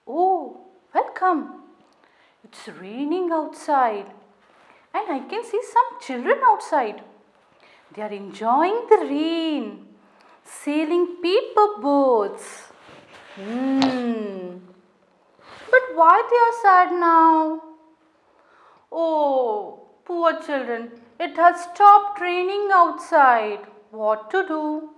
Oh, welcome. It's raining outside and I can see some children outside. They are enjoying the rain, sailing paper boats. But why they are sad now? Oh, poor children, it has stopped raining outside. What to do?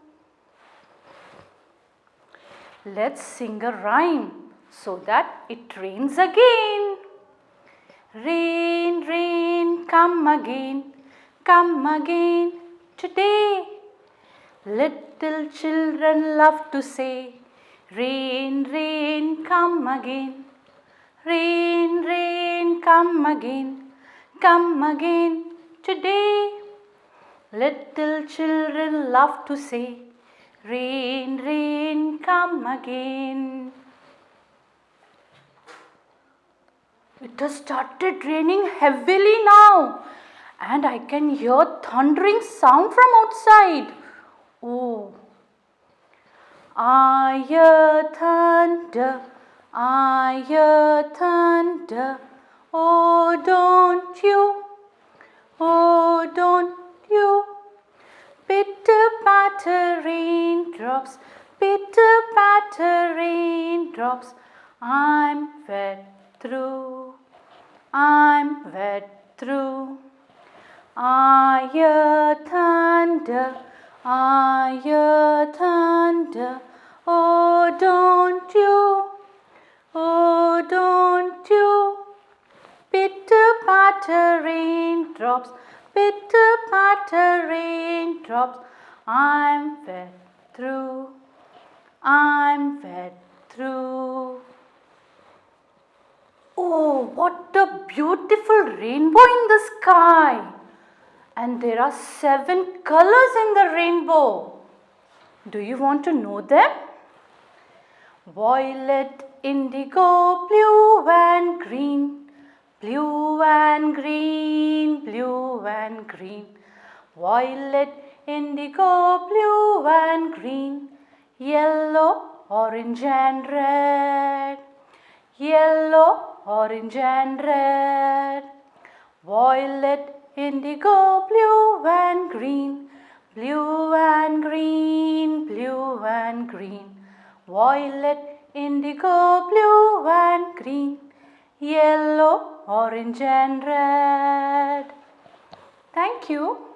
Let's sing a rhyme so that it rains again. Rain, rain, come again today. Little children love to say, rain, rain, come again. Rain, rain, come again today. Little children love to say, rain, rain, come again. It has started raining heavily now and I can hear thundering sound from outside. Oh, I hear thunder, I hear thunder. Oh, don't you, oh, don't you. Pitter patter raindrops, pitter patter raindrops. I'm wet through, I'm wet through. I hear thunder, I hear thunder. Oh, don't you, oh, don't you. Pitter patter raindrops, pitter patter raindrops. I'm wet through, I'm wet through. Oh, what a beautiful rainbow in the sky! And there are 7 colors in the rainbow. Do you want to know them? Violet, indigo, blue and green. Blue and green, blue and green. Violet, indigo, blue and green. Yellow, orange and red. Yellow, orange and red. Violet, indigo, blue and green. Blue and green, blue and green. Violet, indigo, blue and green. Yellow, orange and red. Thank you.